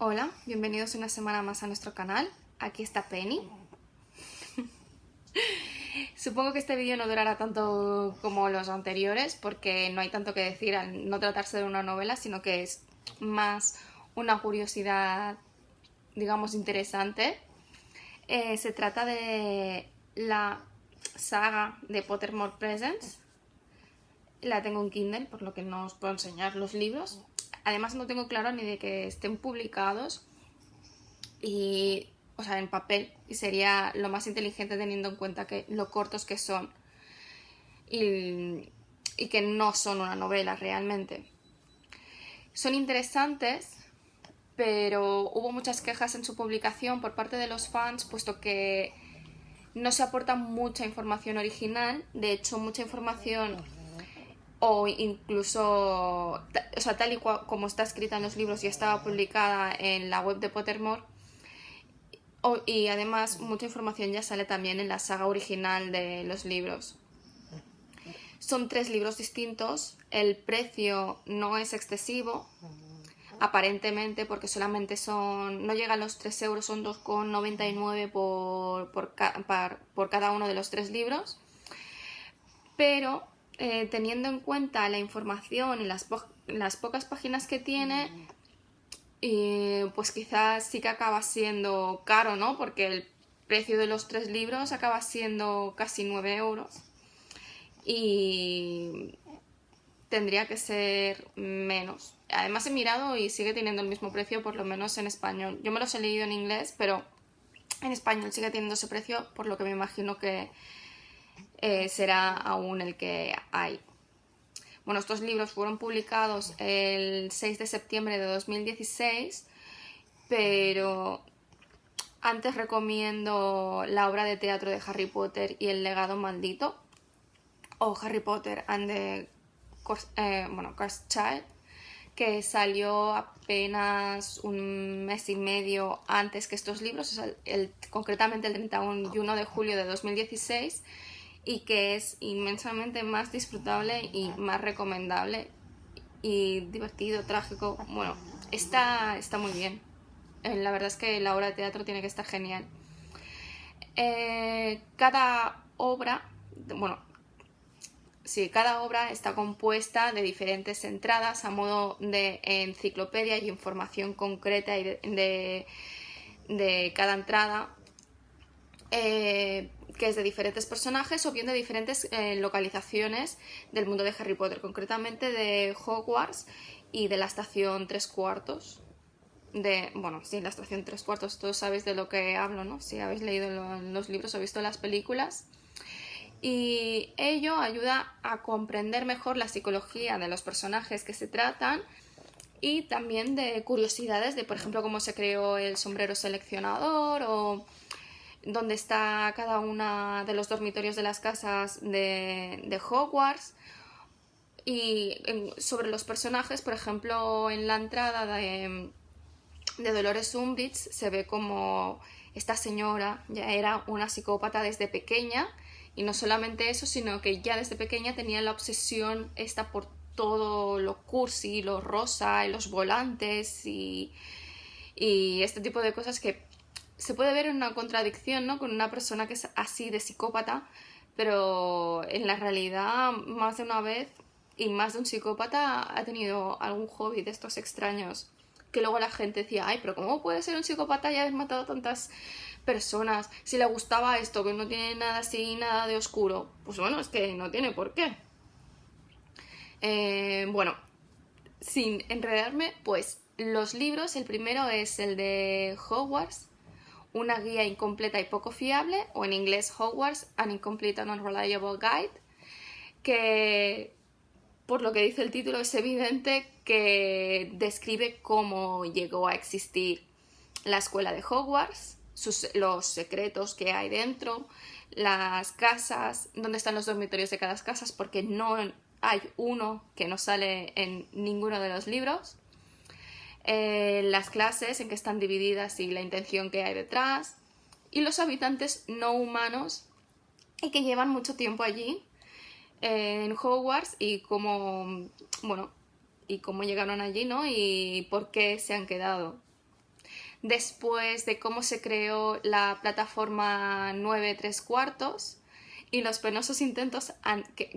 Hola, bienvenidos una semana más a nuestro canal. Aquí está Penny. Supongo que este vídeo no durará tanto como los anteriores porque no hay tanto que decir al no tratarse de una novela, sino que es más una curiosidad, digamos, interesante. Se trata de la saga de Pottermore Presents. La tengo en Kindle, por lo que no os puedo enseñar los libros. Además no tengo claro ni de que estén publicados y, o sea, en papel, y sería lo más inteligente teniendo en cuenta que lo cortos que son y que no son una novela realmente. Son interesantes, pero hubo muchas quejas en su publicación por parte de los fans, puesto que no se aporta mucha información original. De hecho, mucha información o incluso, o sea, tal y como está escrita en los libros y estaba publicada en la web de Pottermore. Y además mucha información ya sale también en la saga original de los libros. Son 3 libros distintos, el precio no es excesivo, aparentemente, porque solamente no llegan los 3 euros, son 2,99 por cada uno de los 3 libros. Pero teniendo en cuenta la información y las pocas páginas que tiene, pues quizás sí que acaba siendo caro, ¿no? Porque el precio de los 3 libros acaba siendo casi 9 euros. Y tendría que ser menos. Además he mirado y sigue teniendo el mismo precio, por lo menos en español. Yo me los he leído en inglés, pero en español sigue teniendo ese precio, por lo que me imagino que será aún el que hay. Bueno, estos libros fueron publicados el 6 de septiembre de 2016, pero antes recomiendo la obra de teatro de Harry Potter y el legado maldito, o Harry Potter and the Cursed Child, que salió apenas un mes y medio antes que estos libros, o sea, concretamente el 31 de julio de 2016, y que es inmensamente más disfrutable y más recomendable y divertido, trágico. Bueno, está muy bien. La verdad es que la obra de teatro tiene que estar genial. Cada obra, bueno, sí, cada obra está compuesta de diferentes entradas a modo de enciclopedia y información concreta y de cada entrada, que es de diferentes personajes o bien de diferentes localizaciones del mundo de Harry Potter, concretamente de Hogwarts y de la estación 3/4. La estación 3/4, todos sabéis de lo que hablo, ¿no? Si habéis leído los libros o visto las películas. Y ello ayuda a comprender mejor la psicología de los personajes que se tratan y también de curiosidades de, por ejemplo, cómo se creó el sombrero seleccionador o dónde está cada una de los dormitorios de las casas de Hogwarts. Y sobre los personajes, por ejemplo, en la entrada de Dolores Umbridge se ve como esta señora ya era una psicópata desde pequeña, y no solamente eso, sino que ya desde pequeña tenía la obsesión esta por todo lo cursi, lo rosa, y los volantes y este tipo de cosas que se puede ver en una contradicción, ¿no? Con una persona que es así de psicópata, pero en la realidad más de una vez y más de un psicópata ha tenido algún hobby de estos extraños, que luego la gente decía, ay, pero ¿cómo puede ser un psicópata y haber matado a tantas personas? Si le gustaba esto, que no tiene nada así, nada de oscuro. Pues bueno, es que no tiene por qué. Bueno, sin enredarme, pues los libros, el primero es el de Hogwarts, una guía incompleta y poco fiable, o en inglés Hogwarts, An Incomplete and Unreliable Guide, que por lo que dice el título es evidente que describe cómo llegó a existir la escuela de Hogwarts, los secretos que hay dentro, las casas, dónde están los dormitorios de cada casa, porque no hay uno que no sale en ninguno de los libros, las clases en que están divididas y la intención que hay detrás, y los habitantes no humanos y que llevan mucho tiempo allí en Hogwarts y cómo llegaron allí, ¿no? Y por qué se han quedado. después de cómo se creó la plataforma 9 3/4 y los penosos intentos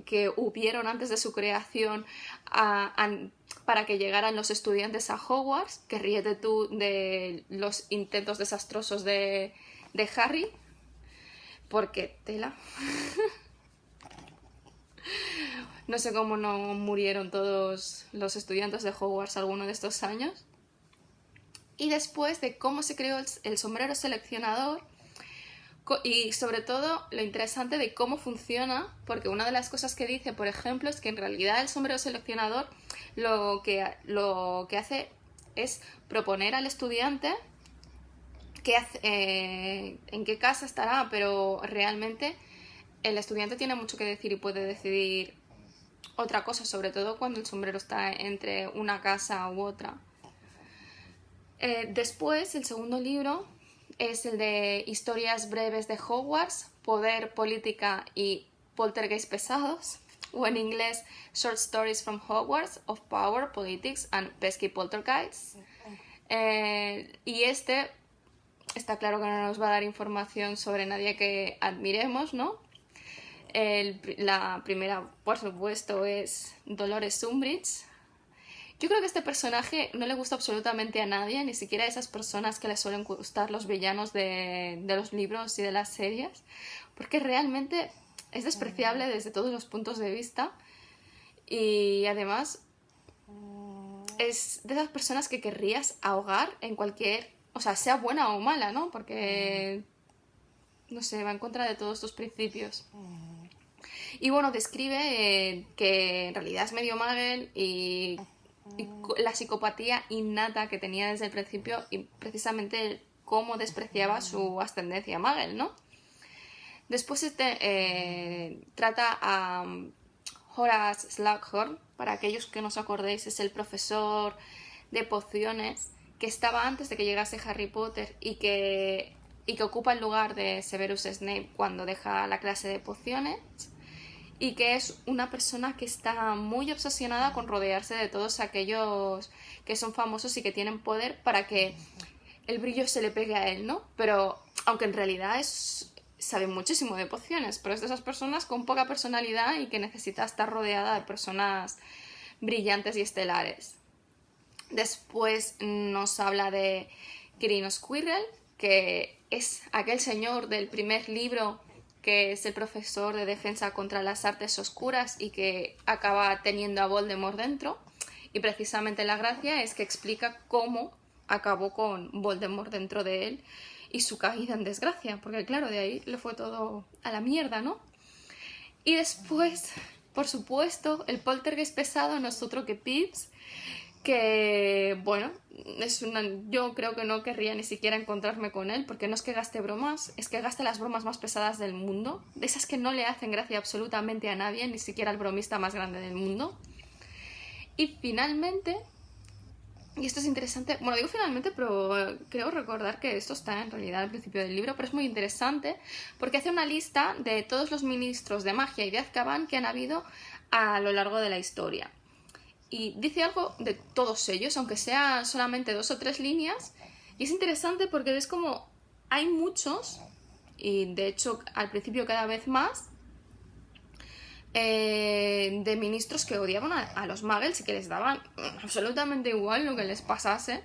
que hubieron antes de su creación para que llegaran los estudiantes a Hogwarts, que ríete tú de los intentos desastrosos de Harry, porque tela. No sé cómo no murieron todos los estudiantes de Hogwarts alguno de estos años. Y después de cómo se creó el sombrero seleccionador y sobre todo lo interesante de cómo funciona, porque una de las cosas que dice, por ejemplo, es que en realidad el sombrero seleccionador lo que hace es proponer al estudiante en qué casa estará, pero realmente el estudiante tiene mucho que decir y puede decidir otra cosa, sobre todo cuando el sombrero está entre una casa u otra. Después, el segundo libro es el de Historias breves de Hogwarts, Poder, Política y Poltergeist pesados, o en inglés Short Stories from Hogwarts of Power, Politics and Pesky Poltergeists. Y este está claro que no nos va a dar información sobre nadie que admiremos, ¿no? La primera, por supuesto, es Dolores Umbridge. Yo creo que este personaje no le gusta absolutamente a nadie, ni siquiera a esas personas que le suelen gustar los villanos de los libros y de las series, porque realmente es despreciable desde todos los puntos de vista y además es de esas personas que querrías ahogar en cualquier, o sea, sea buena o mala, ¿no? Porque, no sé, va en contra de todos tus principios. Y bueno, describe que en realidad es medio muggle y la psicopatía innata que tenía desde el principio y precisamente cómo despreciaba su ascendencia muggle, ¿no? Después trata a Horace Slughorn, para aquellos que no os acordéis, es el profesor de pociones que estaba antes de que llegase Harry Potter y que ocupa el lugar de Severus Snape cuando deja la clase de pociones, y que es una persona que está muy obsesionada con rodearse de todos aquellos que son famosos y que tienen poder para que el brillo se le pegue a él, ¿no? Pero aunque en realidad sabe muchísimo de pociones, pero es de esas personas con poca personalidad y que necesita estar rodeada de personas brillantes y estelares. Después nos habla de Quirino Squirrel, que es aquel señor del primer libro que es el profesor de defensa contra las artes oscuras y que acaba teniendo a Voldemort dentro. Y precisamente la gracia es que explica cómo acabó con Voldemort dentro de él y su caída en desgracia, porque claro, de ahí le fue todo a la mierda, ¿no? Y después, por supuesto, el poltergeist pesado no es otro que Pips, que, bueno, yo creo que no querría ni siquiera encontrarme con él, porque no es que gaste bromas, es que gaste las bromas más pesadas del mundo, de esas que no le hacen gracia absolutamente a nadie, ni siquiera al bromista más grande del mundo. Y finalmente, y esto es interesante, bueno, digo finalmente, pero creo recordar que esto está en realidad al principio del libro, pero es muy interesante porque hace una lista de todos los ministros de magia y de Azkaban que han habido a lo largo de la historia. Y dice algo de todos ellos, aunque sea solamente 2 o 3 líneas. Y es interesante porque ves como hay muchos, y de hecho al principio cada vez más, de ministros que odiaban a los muggles y que les daban absolutamente igual lo que les pasase.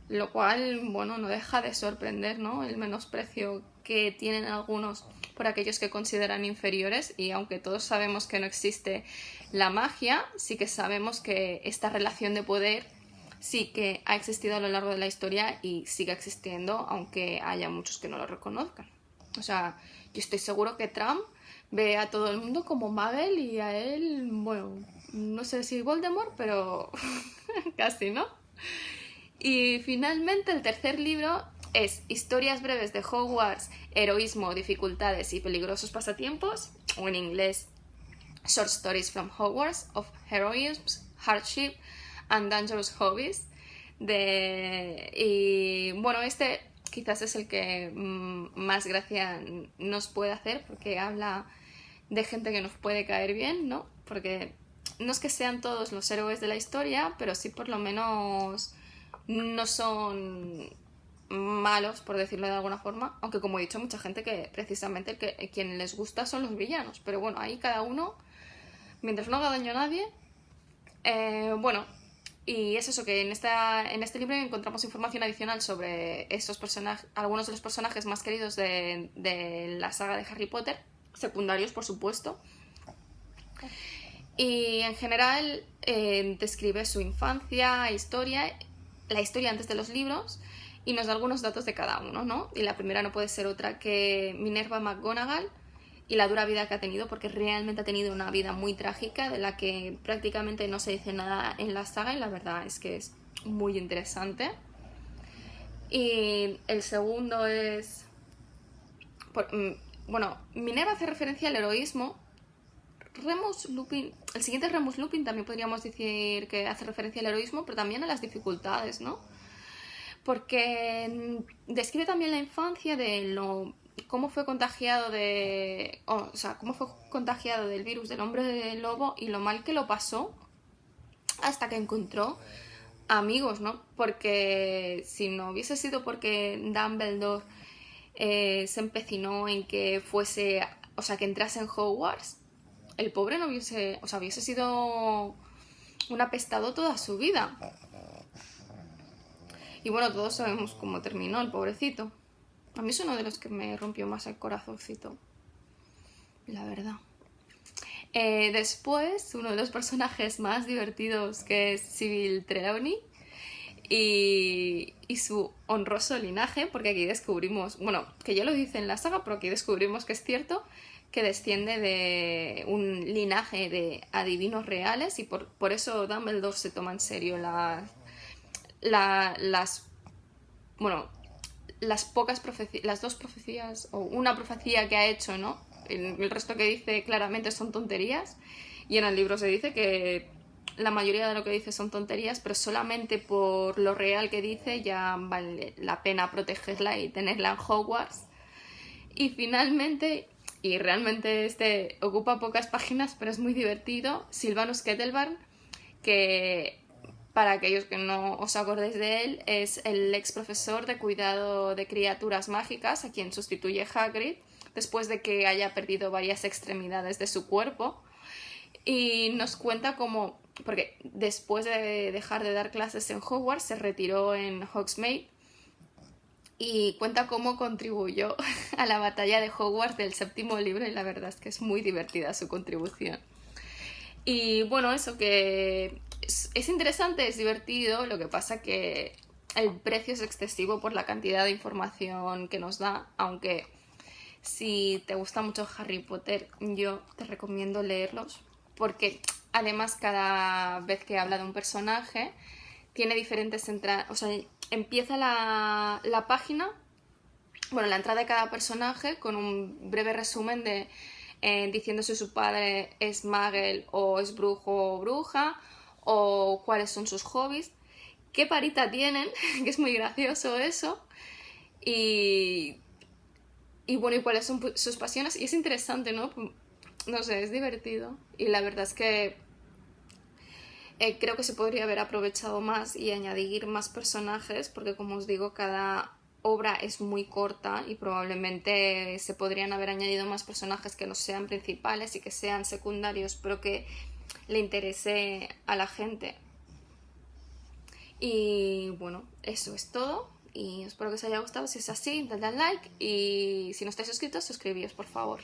Lo cual, bueno, no deja de sorprender, ¿no? El menosprecio que tienen algunos por aquellos que consideran inferiores, y aunque todos sabemos que no existe la magia, sí que sabemos que esta relación de poder sí que ha existido a lo largo de la historia y sigue existiendo, aunque haya muchos que no lo reconozcan. O sea, yo estoy seguro que Trump ve a todo el mundo como Muggle y a él, bueno, no sé si Voldemort, pero casi, ¿no? Y finalmente el tercer libro es Historias breves de Hogwarts, Heroísmo, Dificultades y Peligrosos Pasatiempos, o en inglés Short Stories from Hogwarts of Heroism, Hardship and Dangerous Hobbies. Y bueno, este quizás es el que más gracia nos puede hacer porque habla de gente que nos puede caer bien, ¿no? Porque no es que sean todos los héroes de la historia, pero sí por lo menos no son malos, por decirlo de alguna forma, aunque como he dicho, mucha gente que precisamente quien les gusta son los villanos, pero bueno, ahí cada uno, mientras no haga daño a nadie, bueno, y es eso, que en este libro encontramos información adicional sobre esos personajes, algunos de los personajes más queridos de la saga de Harry Potter, secundarios por supuesto, y en general describe su infancia, historia, la historia antes de los libros, y nos da algunos datos de cada uno, ¿no? Y la primera no puede ser otra que Minerva McGonagall y la dura vida que ha tenido, porque realmente ha tenido una vida muy trágica de la que prácticamente no se dice nada en la saga, y la verdad es que es muy interesante. Y el segundo es... bueno, Minerva hace referencia al heroísmo. Remus Lupin, el siguiente es Remus Lupin, también podríamos decir que hace referencia al heroísmo, pero también a las dificultades, ¿no? Porque describe también la infancia de cómo fue contagiado cómo fue contagiado del virus del hombre lobo y lo mal que lo pasó hasta que encontró amigos, ¿no? Porque si no hubiese sido porque Dumbledore se empecinó en que que entrase en Hogwarts, el pobre no hubiese sido un apestado toda su vida. Y bueno, todos sabemos cómo terminó el pobrecito. A mí es uno de los que me rompió más el corazoncito, la verdad. Después, uno de los personajes más divertidos, que es Sybil Trelawney, y su honroso linaje, porque aquí descubrimos, bueno, que ya lo dice en la saga, pero aquí descubrimos que es cierto, que desciende de un linaje de adivinos reales, y por eso Dumbledore se toma en serio las pocas profecías, las dos profecías, o una profecía que ha hecho, ¿no? El resto que dice claramente son tonterías, y en el libro se dice que la mayoría de lo que dice son tonterías, pero solamente por lo real que dice ya vale la pena protegerla y tenerla en Hogwarts. Y finalmente, y realmente ocupa pocas páginas, pero es muy divertido, Sylvanus Kettleburn, que para aquellos que no os acordéis de él, es el ex profesor de cuidado de criaturas mágicas, a quien sustituye Hagrid, después de que haya perdido varias extremidades de su cuerpo. Y nos cuenta cómo, porque después de dejar de dar clases en Hogwarts, se retiró en Hogsmeade, y cuenta cómo contribuyó a la batalla de Hogwarts del séptimo libro, y la verdad es que es muy divertida su contribución. Y bueno, eso que es interesante, es divertido, lo que pasa que el precio es excesivo por la cantidad de información que nos da, aunque si te gusta mucho Harry Potter, yo te recomiendo leerlos, porque además cada vez que habla de un personaje tiene diferentes entradas, o sea, empieza la página, bueno, la entrada de cada personaje con un breve resumen de diciendo si su padre es muggle o es brujo o bruja, o cuáles son sus hobbies, qué parita tienen, que es muy gracioso eso, y bueno, y cuáles son sus pasiones, y es interesante, ¿no? No sé, es divertido, y la verdad es que creo que se podría haber aprovechado más y añadir más personajes, porque como os digo, cada obra es muy corta y probablemente se podrían haber añadido más personajes que no sean principales y que sean secundarios, pero que le interese a la gente. Y bueno, eso es todo, y espero que os haya gustado. Si es así, dadle al like, y si no estáis suscritos, suscribíos, por favor.